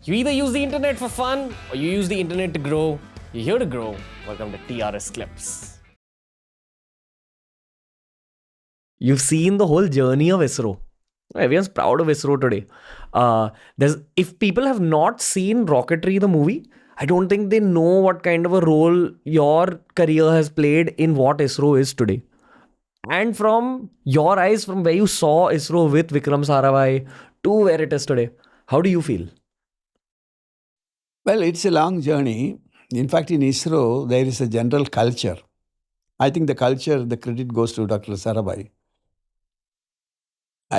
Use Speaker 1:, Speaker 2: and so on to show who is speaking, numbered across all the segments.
Speaker 1: You either use the internet for fun or you use the internet to grow. You're here to grow. Welcome to TRS Clips. You've seen the whole journey of ISRO. Everyone's proud of ISRO today. If people have not seen Rocketry, the movie, I don't think they know what kind of a role your career has played in what ISRO is today. And from your eyes, from where you saw ISRO with Vikram Sarabhai to where it is today, how do you feel?
Speaker 2: Well, it's a long journey. In fact, in ISRO, there is a general culture. I think the credit goes to Dr. Sarabhai.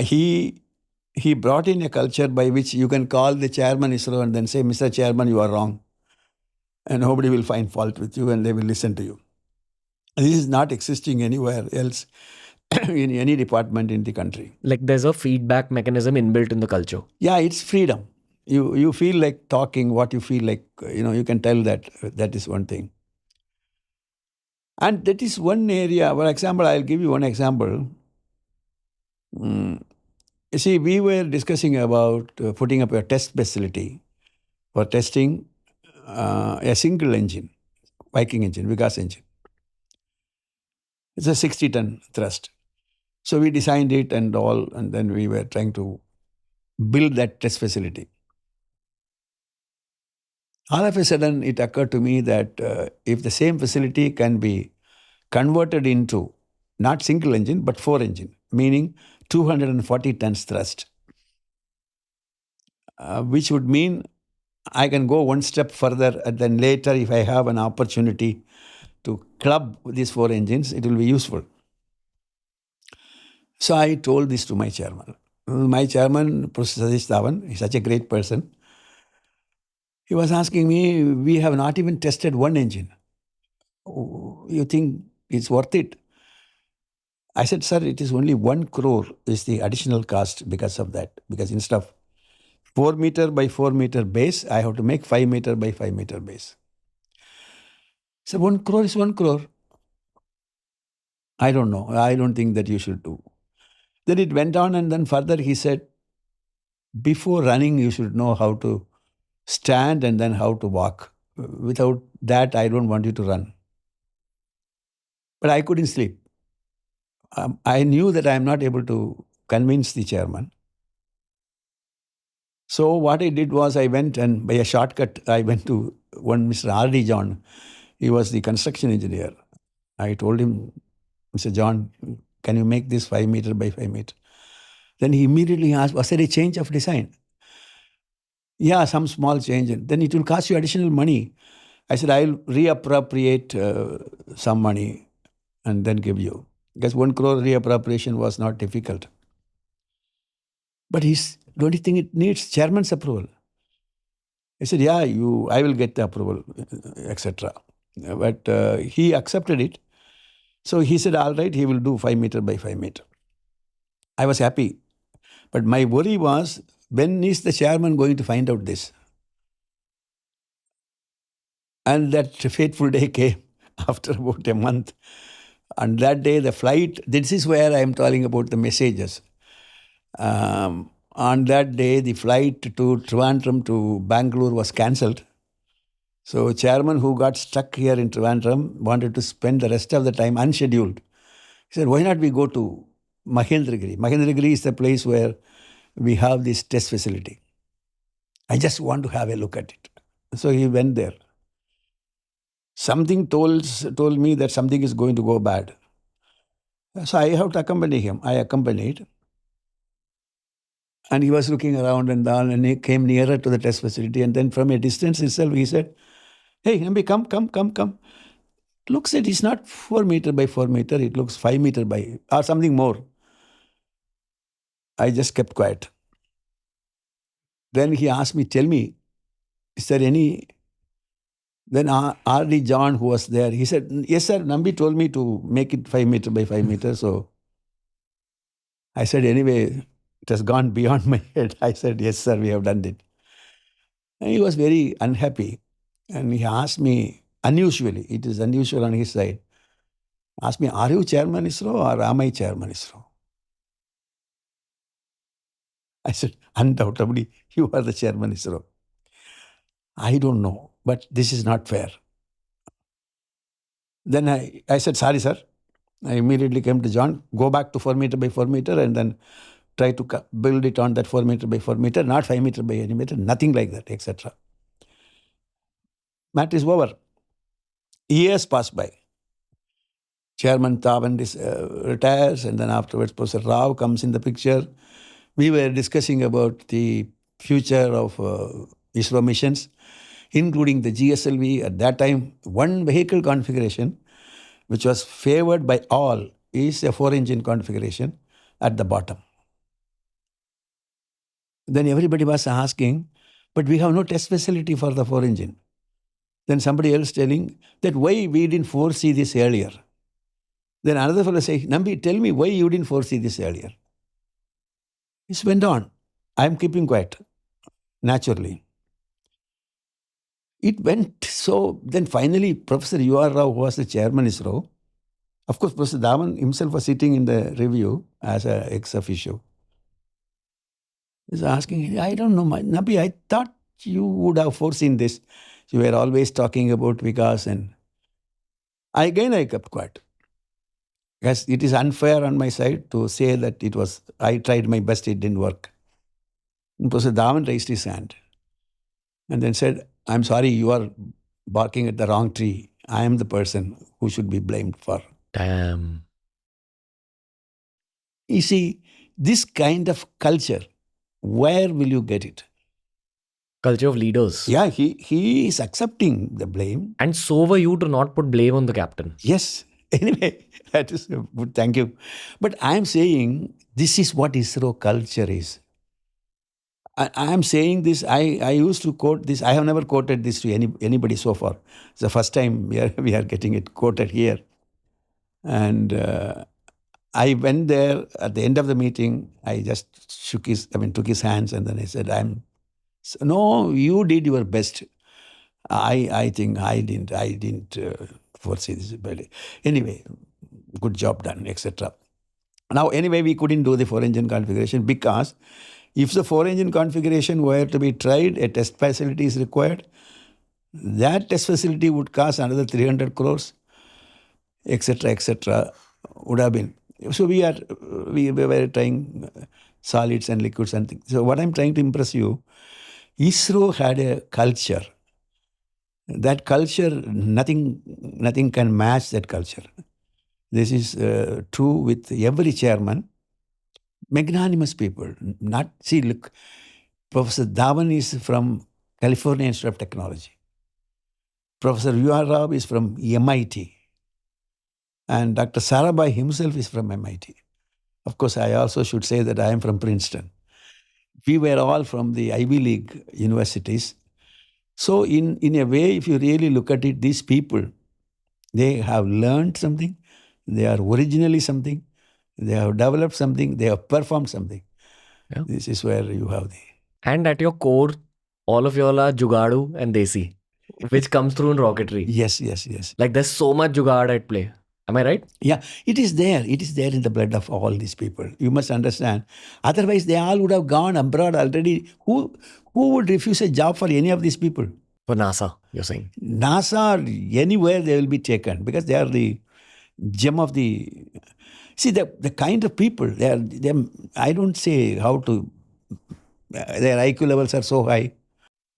Speaker 2: He brought in a culture by which you can call the chairman ISRO and then say, Mr. Chairman, you are wrong. And nobody will find fault with you and they will listen to you. And this is not existing anywhere else in any department in the country.
Speaker 1: Like there's a feedback mechanism inbuilt in the culture.
Speaker 2: Yeah, it's freedom. You feel like talking what you feel like, you can tell that is one thing. And that is one area. For example, I'll give you one example. You see, we were discussing about putting up a test facility for testing a single engine, Viking engine, Vikas engine. It's a 60-ton thrust. So we designed it and all, and then we were trying to build that test facility. All of a sudden, it occurred to me that if the same facility can be converted into not single engine, but 4 engine, meaning 240 tons thrust, which would mean I can go one step further and then later if I have an opportunity to club these 4 engines, it will be useful. So I told this to my chairman. My chairman, Professor Satish Dhawan, is such a great person. He was asking me, we have not even tested one engine. You think it's worth it? I said, sir, it is only 1 crore is the additional cost because of that. Because instead of 4 meter by 4 meter base, I have to make 5 meter by 5 meter base. So 1 crore is 1 crore. I don't know. I don't think that you should do. Then it went on and then further he said, before running, you should know how to stand and then how to walk. Without that, I don't want you to run. But I couldn't sleep. I knew that I am not able to convince the chairman. So what I did was I went and by a shortcut, I went to one Mr. R.D. John. He was the construction engineer. I told him, Mr. John, can you make this 5 meter by 5 meter? Then he immediately asked, was there a change of design? Yeah, some small change. Then it will cost you additional money. I said, I'll reappropriate some money and then give you. Because 1 crore reappropriation was not difficult. But don't you think it needs chairman's approval? I said, yeah, I will get the approval, etc. But he accepted it. So he said, all right, he will do 5 meter by 5 meter. I was happy. But my worry was, when is the chairman going to find out this? And that fateful day came after about a month. And that day, the flight, this is where I am telling about the messages. On that day, the flight to Trivandrum to Bangalore was cancelled. So chairman who got stuck here in Trivandrum wanted to spend the rest of the time unscheduled. He said, why not we go to Mahendragiri? Mahendragiri is the place where we have this test facility. I just want to have a look at it. So he went there. Something told me that something is going to go bad. So I have to accompany him. I accompanied. And he was looking around and down and he came nearer to the test facility. And then from a distance itself, he said, hey, Nambi, come. Looks like it's not 4 meter by 4 meter. It looks 5 meter by, or something more. I just kept quiet. Then he asked me, tell me, is there any... Then R.D. John, who was there, he said, yes, sir, Nambi told me to make it 5 meter by 5 meter. So I said, anyway, it has gone beyond my head. I said, yes, sir, we have done it. And he was very unhappy. And he asked me, unusually, it is unusual on his side, asked me, are you chairman ISRO or am I chairman ISRO? I said, undoubtedly, you are the chairman ISRO. I don't know, but this is not fair. Then I said, sorry, sir. I immediately came to John, go back to 4 meter by 4 meter and then try to build it on that 4 meter by 4 meter, not 5 meter by any meter, nothing like that, etc. Matter is over. Years pass by. Chairman Tavan retires, and then afterwards Professor Rao comes in the picture. We were discussing about the future of ISRO missions, including the GSLV. At that time, one vehicle configuration, which was favored by all, is a 4-engine configuration at the bottom. Then everybody was asking, but we have no test facility for the 4-engine. Then somebody else telling that why we didn't foresee this earlier. Then another fellow say, Nambi, tell me why you didn't foresee this earlier. It went on. I'm keeping quiet, naturally. It went so, then finally Professor U.R. Rao, who was the chairman ISRO, of course Professor Dhawan himself was sitting in the review as an ex officio. He's asking, I don't know, Nambi, I thought you would have foreseen this. You were always talking about Vikas, and I kept quiet. Yes, it is unfair on my side to say that I tried my best, it didn't work. And Professor Dhawan raised his hand and then said, I'm sorry, you are barking at the wrong tree. I am the person who should be blamed for.
Speaker 1: Damn.
Speaker 2: You see, this kind of culture, where will you get it?
Speaker 1: Culture of leaders.
Speaker 2: Yeah, he is accepting the blame.
Speaker 1: And so were you to not put blame on the captain.
Speaker 2: Yes. Anyway, that is good. Thank you. But I am saying this is what ISRO culture is. I am saying this. I used to quote this. I have never quoted this to anybody so far. It's the first time we are getting it quoted here. And I went there at the end of the meeting. I just took his hands, and then I said, no, you did your best. I think I didn't foresee this. But anyway, good job done, etc. Now, anyway, we couldn't do the 4-engine configuration because if the 4-engine configuration were to be tried, a test facility is required. That test facility would cost another 300 crores, etc., would have been. So we were trying solids and liquids and things. So what I'm trying to impress you, ISRO had a culture. That culture, nothing can match that culture. This is true with every chairman. Magnanimous people. Look, Professor Dhawan is from California Institute of Technology. Professor U.R. Rao is from MIT. And Dr. Sarabhai himself is from MIT. Of course, I also should say that I am from Princeton. We were all from the Ivy League universities. So in a way, if you really look at it, these people, they have learned something. They are originally something. They have developed something. They have performed something. Yeah. This is where you have the...
Speaker 1: And at your core, all of y'all are Jugadu and Desi, which comes through in rocketry.
Speaker 2: Yes.
Speaker 1: Like there's so much Jugad at play. Am I right?
Speaker 2: Yeah, it is there. It is there in the blood of all these people. You must understand. Otherwise, they all would have gone abroad already. Who would refuse a job for any of these people?
Speaker 1: For NASA, you're saying?
Speaker 2: NASA or anywhere they will be taken because they are the gem of the... See, the kind of people, they are, I don't say how to... Their IQ levels are so high.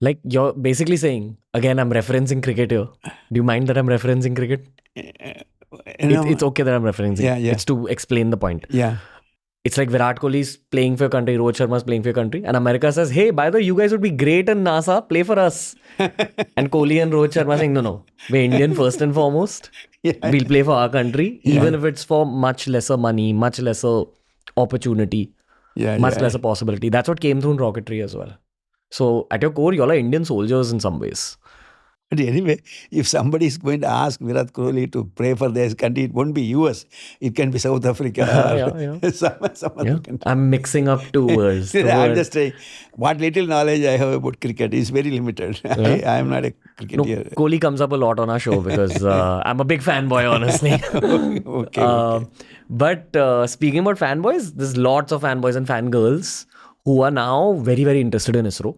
Speaker 1: Like you're basically saying, again, I'm referencing cricket here. Do you mind that I'm referencing cricket? It's okay that I'm referencing.
Speaker 2: Yeah.
Speaker 1: It's to explain the point.
Speaker 2: Yeah.
Speaker 1: It's like Virat Kohli's playing for your country, Rohit Sharma's playing for your country, and America says, hey, by the way, you guys would be great in NASA, play for us. And Kohli and Rohit Sharma saying, no, we're Indian first and foremost. Yeah. We'll play for our country, even if it's for much lesser money, much lesser opportunity, much lesser possibility. That's what came through in rocketry as well. So at your core, y'all are Indian soldiers in some ways.
Speaker 2: But anyway, if somebody is going to ask Virat Kohli to pray for their country, it won't be US. It can be South Africa or some other country.
Speaker 1: I'm mixing up two words.
Speaker 2: I'm just saying, what little knowledge I have about cricket is very limited. I am not a cricketer.
Speaker 1: No, Kohli comes up a lot on our show because I'm a big fanboy, honestly.
Speaker 2: Okay.
Speaker 1: But speaking about fanboys, there's lots of fanboys and fangirls who are now very, very interested in ISRO.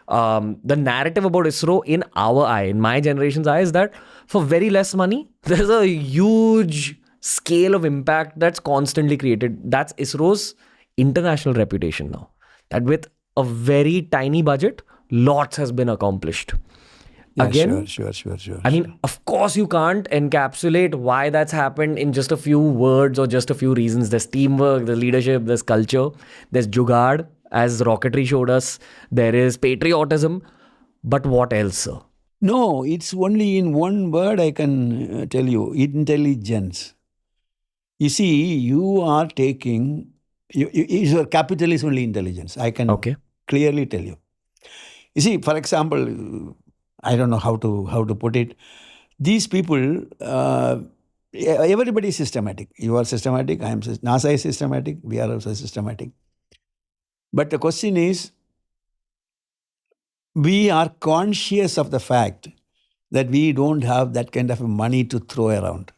Speaker 1: the narrative about ISRO in our eye, in my generation's eye, is that for very less money, there's a huge scale of impact that's constantly created. That's ISRO's international reputation now. That with a very tiny budget, lots has been accomplished.
Speaker 2: Yeah,
Speaker 1: Again,
Speaker 2: sure.
Speaker 1: I mean, of course, you can't encapsulate why that's happened in just a few words or just a few reasons. There's teamwork, there's leadership, there's culture, there's jugaad, as rocketry showed us, there is patriotism. But what else, sir?
Speaker 2: No, it's only in one word I can tell you: intelligence. You see, you are taking your capital is only intelligence. I can clearly tell you. You see, for example, I don't know how to put it. These people, everybody is systematic. You are systematic. NASA is systematic. We are also systematic. But the question is, we are conscious of the fact that we don't have that kind of money to throw around.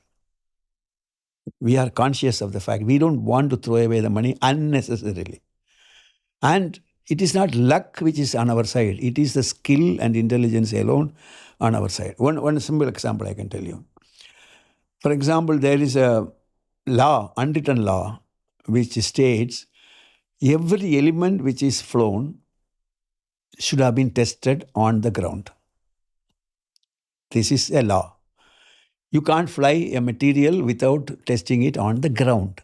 Speaker 2: We are conscious of the fact we don't want to throw away the money unnecessarily. And it is not luck which is on our side. It is the skill and intelligence alone on our side. One simple example I can tell you. For example, there is a law, unwritten law, which states every element which is flown should have been tested on the ground. This is a law. You can't fly a material without testing it on the ground.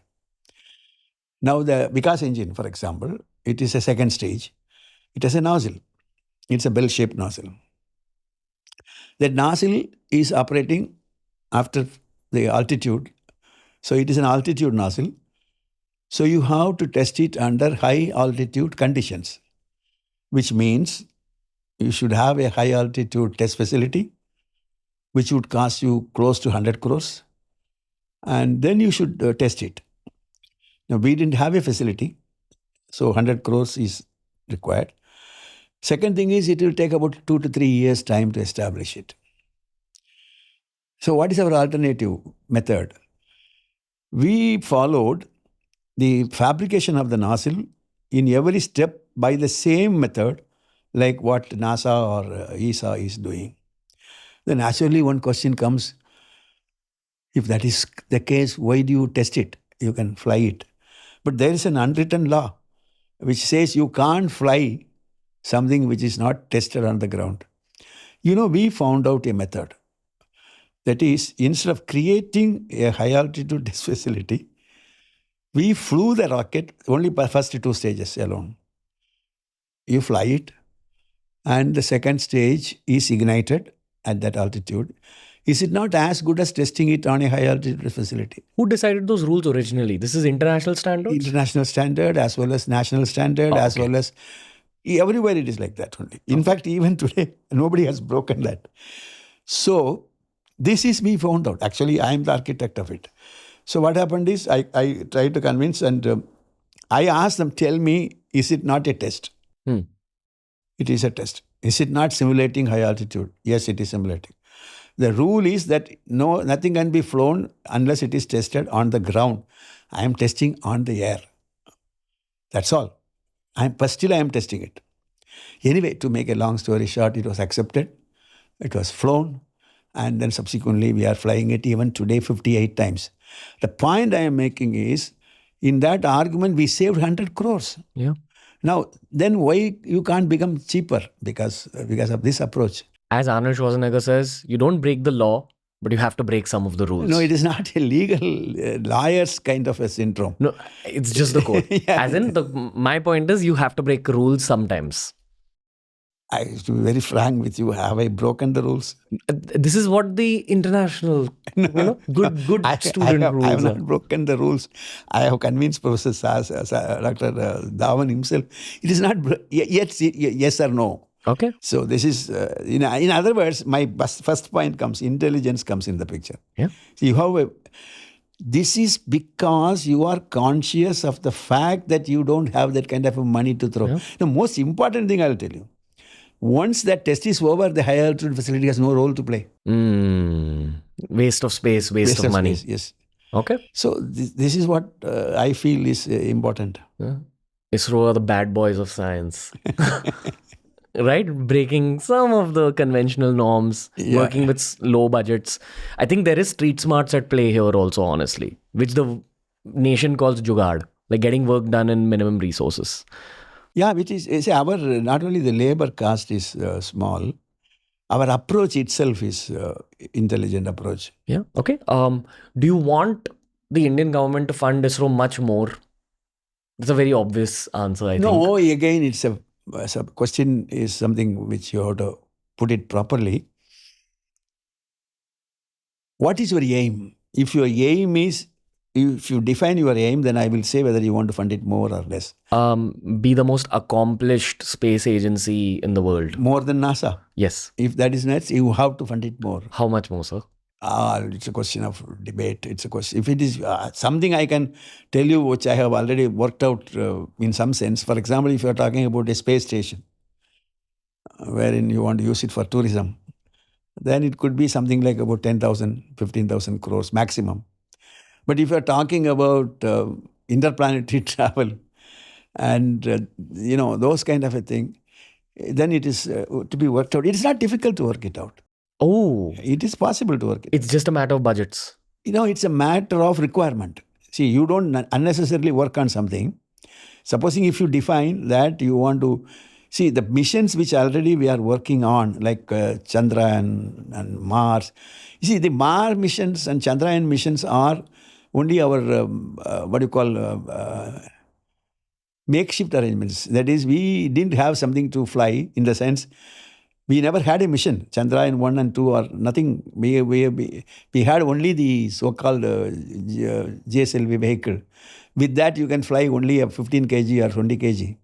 Speaker 2: Now the Vikas engine, for example, it is a second stage. It has a nozzle. It's a bell-shaped nozzle. That nozzle is operating after the altitude. So it is an altitude nozzle. So you have to test it under high altitude conditions, which means you should have a high altitude test facility, which would cost you close to 100 crores. And then you should test it. Now, we didn't have a facility, so 100 crores is required. Second thing is, it will take about 2 to 3 years' time to establish it. So what is our alternative method? We followed the fabrication of the nozzle in every step by the same method like what NASA or ESA is doing. Then naturally one question comes, if that is the case, why do you test it? You can fly it. But there is an unwritten law which says you can't fly something which is not tested on the ground. You know, we found out a method. That is, instead of creating a high altitude test facility, we flew the rocket only by first 2 stages alone. You fly it, and the second stage is ignited at that altitude. Is it not as good as testing it on a high altitude facility?
Speaker 1: Who decided those rules originally? This is international standards?
Speaker 2: International standard as well as national standard, as well as everywhere it is like that only. In fact, even today, nobody has broken that. So, this is we found out. Actually, I am the architect of it. So what happened is I tried to convince and I asked them, tell me, is it not a test? It is a test. Is it not simulating high altitude? Yes, it is simulating. The rule is that nothing can be flown unless it is tested on the ground. I am testing on the air. That's all. But still I am testing it. Anyway, to make a long story short, it was accepted. It was flown. And then subsequently we are flying it even today 58 times. The point I am making is, in that argument, we saved 100 crores.
Speaker 1: Yeah.
Speaker 2: Now, then why you can't become cheaper because of this approach?
Speaker 1: As Arnold Schwarzenegger says, you don't break the law, but you have to break some of the rules.
Speaker 2: No, it is not a legal lawyer's kind of a syndrome.
Speaker 1: No, it's just the code.
Speaker 2: Yeah.
Speaker 1: As in, my point is you have to break rules sometimes.
Speaker 2: To be very frank with you, have I broken the rules?
Speaker 1: This is what the international, good student rules
Speaker 2: I have
Speaker 1: are.
Speaker 2: not broken the rules. I have convinced Professor Dr. Dhawan himself. It is not yes or no.
Speaker 1: Okay.
Speaker 2: So this is, in other words, my first point comes, intelligence comes in the picture.
Speaker 1: Yeah.
Speaker 2: So this is because you are conscious of the fact that you don't have that kind of money to throw.
Speaker 1: Yeah.
Speaker 2: The most important thing I will tell you, once that test is over, the high altitude facility has no role to play.
Speaker 1: Waste of space, waste of money.
Speaker 2: Space, yes.
Speaker 1: Okay.
Speaker 2: So this is what I feel is important.
Speaker 1: Yeah. ISRO are the bad boys of science. right? Breaking some of the conventional norms, working with low budgets. I think there is street smarts at play here also, honestly, which the nation calls jugaad, like getting work done in minimum resources.
Speaker 2: Yeah, which is our, not only the labor cost is small, our approach itself is intelligent approach.
Speaker 1: Yeah. Okay. Do you want the Indian government to fund ISRO much more? That's a very obvious answer, I think.
Speaker 2: No, again, it's a question is something which you have to put it properly. What is your aim? If your aim is, if you define your aim, then I will say whether you want to fund it more or less.
Speaker 1: Be the most accomplished space agency in the world.
Speaker 2: More than NASA.
Speaker 1: Yes.
Speaker 2: If that is next, you have to fund it more.
Speaker 1: How much more, sir?
Speaker 2: It's a question of debate. It's a question. If it is something I can tell you, which I have already worked out in some sense. For example, if you are talking about a space station, wherein you want to use it for tourism, then it could be something like about 10,000, 15,000 crores maximum. But if you're talking about interplanetary travel and, those kind of a thing, then it is to be worked out. It's not difficult to work it out.
Speaker 1: Oh.
Speaker 2: It is possible to work it out.
Speaker 1: It's just a matter of budgets.
Speaker 2: It's a matter of requirement. See, you don't unnecessarily work on something. Supposing if you define that you want to, see the missions which already we are working on, like Chandrayaan and Mars. You see, the Mars missions and Chandrayaan missions are only our, makeshift arrangements. That is, we didn't have something to fly in the sense, we never had a mission. Chandrayaan 1 and 2 or nothing. We had only the so-called GSLV vehicle. With that, you can fly only a 15 kg or 20 kg.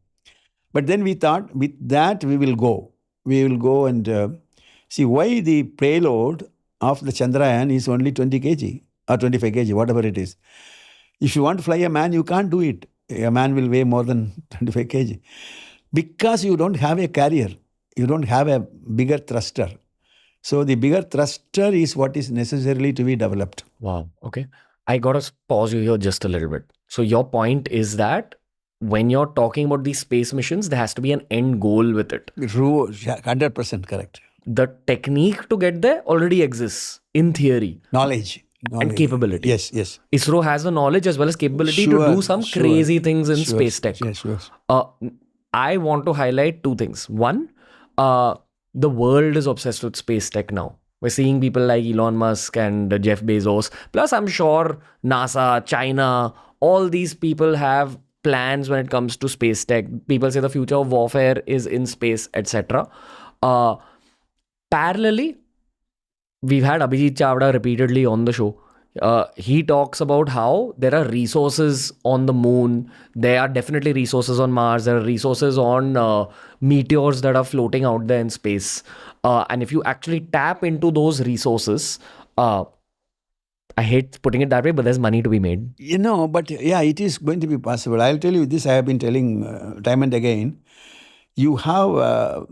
Speaker 2: But then we thought, with that, we will go. We will go and see why the payload of the Chandrayaan is only 20 kg or 25 kg, whatever it is. If you want to fly a man, you can't do it. A man will weigh more than 25 kg. Because you don't have a carrier. You don't have a bigger thruster. So the bigger thruster is what is necessarily to be developed.
Speaker 1: Wow. Okay. I got to pause you here just a little bit. So your point is that when you're talking about these space missions, there has to be an end goal with it.
Speaker 2: 100% correct.
Speaker 1: The technique to get there already exists in theory.
Speaker 2: Knowledge.
Speaker 1: And capability.
Speaker 2: Yes, yes.
Speaker 1: ISRO has the knowledge as well as capability to do some crazy things in space tech.
Speaker 2: Yes, yes.
Speaker 1: I want to highlight two things. One, the world is obsessed with space tech now. We're seeing people like Elon Musk and Jeff Bezos. Plus, I'm sure NASA, China, all these people have plans when it comes to space tech. People say the future of warfare is in space, etc. Parallelly, we've had Abhijit Chavda repeatedly on the show. He talks about how there are resources on the moon. There are definitely resources on Mars. There are resources on meteors that are floating out there in space. And if you actually tap into those resources, I hate putting it that way, but there's money to be made.
Speaker 2: But yeah, it is going to be possible. I'll tell you this, I have been telling time and again. You have a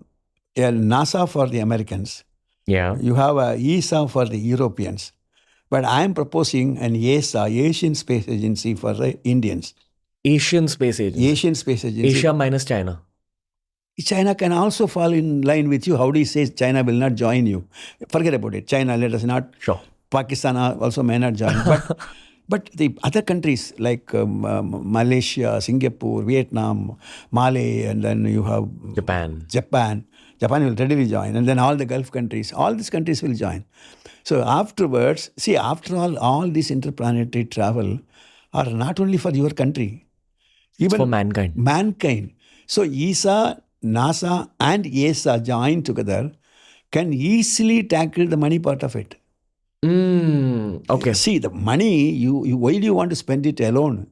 Speaker 2: NASA for the Americans.
Speaker 1: Yeah.
Speaker 2: You have a ESA for the Europeans. But I am proposing an ESA, Asian Space Agency, for the Indians.
Speaker 1: Asian Space Agency.
Speaker 2: Asian Space Agency.
Speaker 1: Asia minus China.
Speaker 2: China can also fall in line with you. How do you say China will not join you? Forget about it. China, let us not.
Speaker 1: Sure.
Speaker 2: Pakistan also may not join. But the other countries like Malaysia, Singapore, Vietnam, Mali, and then you have
Speaker 1: Japan.
Speaker 2: Japan will readily join. And then all the Gulf countries, all these countries will join. So afterwards, see, after all this interplanetary travel are not only for your country.
Speaker 1: Even for mankind.
Speaker 2: Mankind. So ESA, NASA and ESA joined together can easily tackle the money part of it.
Speaker 1: Okay.
Speaker 2: See, the money, you why do you want to spend it alone?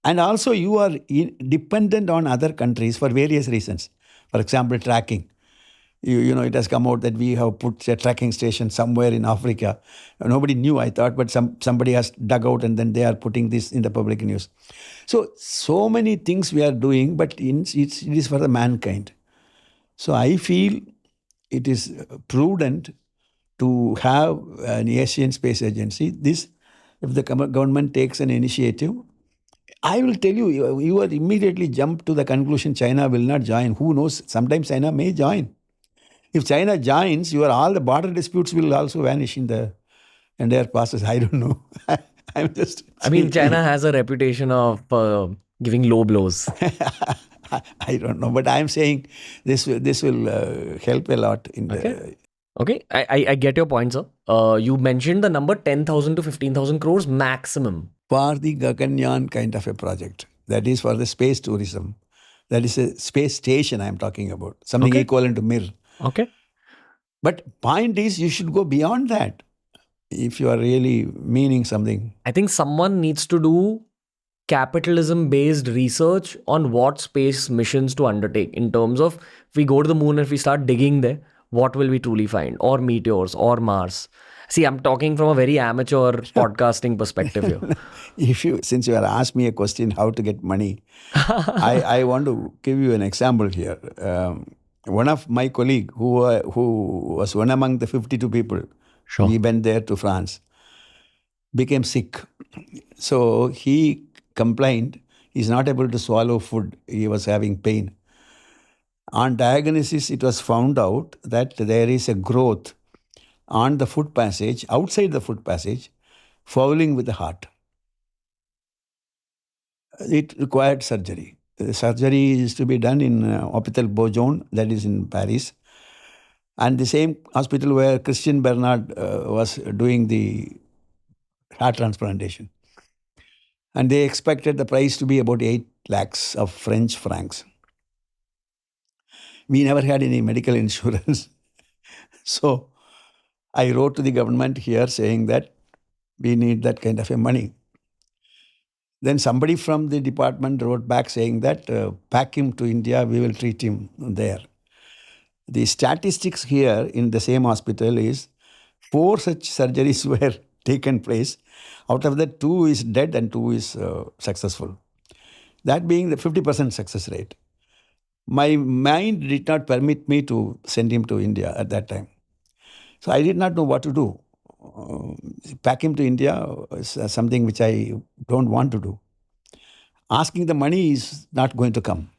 Speaker 2: And also you are dependent on other countries for various reasons. For example, tracking. It has come out that we have put a tracking station somewhere in Africa. Nobody knew, I thought, but somebody has dug out and then they are putting this in the public news. So many things we are doing, but it is for the mankind. So I feel it is prudent to have an Asian Space Agency. This, if the government takes an initiative, I will tell you, you are immediately jump to the conclusion China will not join. Who knows? Sometimes China may join. If China joins, all the border disputes will also vanish in the entire process. I don't know. I'm just.
Speaker 1: I mean, China has a reputation of giving low blows.
Speaker 2: I don't know, but I'm saying this will help a lot in the.
Speaker 1: Okay, I get your point, sir. You mentioned the number 10,000 to 15,000 crores maximum.
Speaker 2: For the Gaganyaan kind of a project, that is for the space tourism. That is a space station I'm talking about, something equivalent to Mir.
Speaker 1: Okay.
Speaker 2: But point is, you should go beyond that if you are really meaning something.
Speaker 1: I think someone needs to do capitalism based research on what space missions to undertake in terms of if we go to the moon and if we start digging there, what will we truly find? Or meteors or Mars. See, I'm talking from a very amateur podcasting perspective here.
Speaker 2: Since you have asked me a question, how to get money, I want to give you an example here. One of my colleague who was one among the 52 people, he went there to France, became sick. So he complained he's not able to swallow food. He was having pain. On diagnosis, it was found out that there is a growth on the foot passage, outside the foot passage, fouling with the heart. It required surgery. The surgery is to be done in Hôpital Beaujon, that is in Paris. And the same hospital where Christian Bernard was doing the heart transplantation. And they expected the price to be about 8 lakhs of French francs. We never had any medical insurance. So I wrote to the government here saying that we need that kind of a money. Then somebody from the department wrote back saying that pack him to India, we will treat him there. The statistics here in the same hospital is 4 such surgeries were taken place. Out of that, 2 is dead and 2 is successful. That being the 50% success rate. My mind did not permit me to send him to India at that time. So I did not know what to do. Pack him to India is something which I don't want to do. Asking the money is not going to come.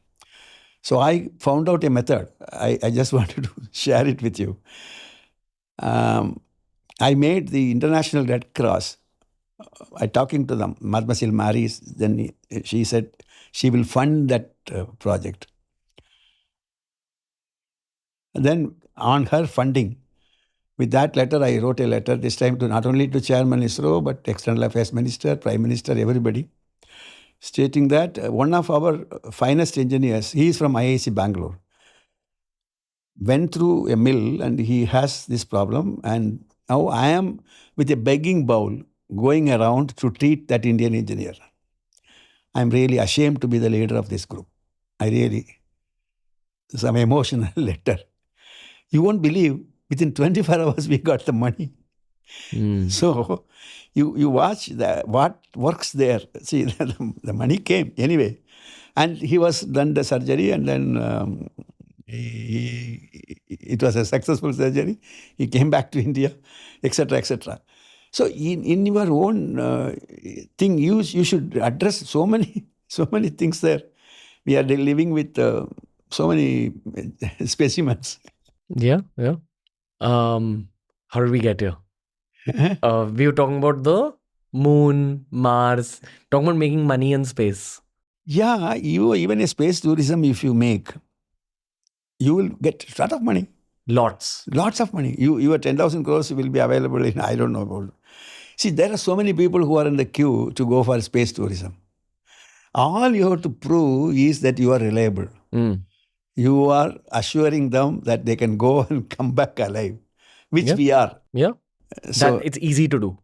Speaker 2: So I found out a method. I just wanted to share it with you. I made the International Red Cross. I talking to them, Mademoiselle Marie, then she said she will fund that project. And then on her funding, with that letter, I wrote a letter, this time to not only to Chairman ISRO, but External Affairs Minister, Prime Minister, everybody, stating that one of our finest engineers, he is from IIC Bangalore, went through a mill and he has this problem. And now I am with a begging bowl going around to treat that Indian engineer. I'm really ashamed to be the leader of this group. Some emotional letter. You won't believe, within 24 hours we got the money. So you watch what works there. See, the money came anyway. And he was done the surgery and then it was a successful surgery. He came back to India, etc., etc. So in your own thing, you should address so many things there. We are living with so many specimens.
Speaker 1: Yeah. How did we get here? We were talking about the moon, Mars, talking about making money in space.
Speaker 2: Yeah, even a space tourism, if you make, you will get a lot of money.
Speaker 1: Lots
Speaker 2: of money. Your 10,000 crores will be available in, I don't know about. See, there are so many people who are in the queue to go for space tourism. All you have to prove is that you are reliable. You are assuring them that they can go and come back alive, which we are.
Speaker 1: Yeah. So it's easy to do.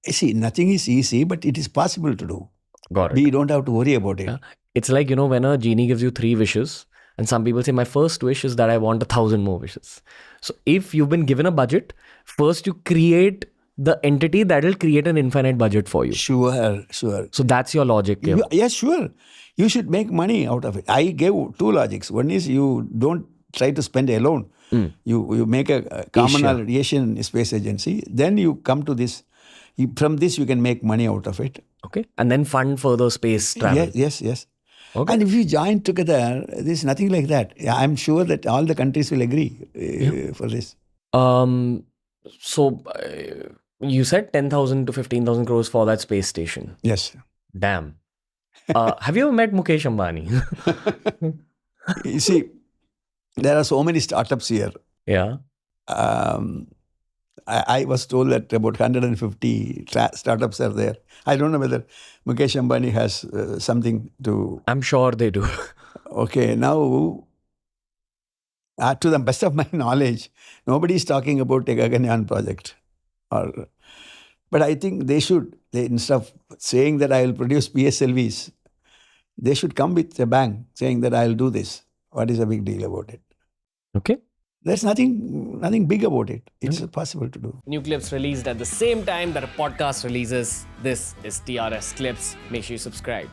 Speaker 2: See, nothing is easy, but it is possible to do.
Speaker 1: Got it.
Speaker 2: We don't have to worry about it.
Speaker 1: Yeah. It's like, when a genie gives you 3 wishes, and some people say, my first wish is that I want 1,000 more wishes. So if you've been given a budget, first you create the entity that will create an infinite budget for you.
Speaker 2: Sure.
Speaker 1: So that's your logic.
Speaker 2: Yeah, sure. You should make money out of it. I gave 2 logics. One is you don't try to spend alone. You make a common Asian Space Agency. Then you come to this. From this, you can make money out of it.
Speaker 1: Okay. And then fund further space travel.
Speaker 2: Yes.
Speaker 1: Okay.
Speaker 2: And if we join together, there's nothing like that. Yeah, I'm sure that all the countries will agree for this.
Speaker 1: So you said 10,000 to 15,000 crores for that space station.
Speaker 2: Yes.
Speaker 1: Damn. Have you ever met Mukesh Ambani?
Speaker 2: You see, there are so many startups here.
Speaker 1: Yeah.
Speaker 2: I was told that about 150 startups are there. I don't know whether Mukesh Ambani has something to.
Speaker 1: I'm sure they do.
Speaker 2: Okay, now, to the best of my knowledge, nobody is talking about a Gaganyaan project. But I think they should, instead of saying that I will produce PSLVs, they should come with a bang saying that I will do this. What is the big deal about it?
Speaker 1: Okay.
Speaker 2: There's nothing big about it. It's possible to do.
Speaker 1: New clips released at the same time that a podcast releases. This is TRS Clips. Make sure you subscribe.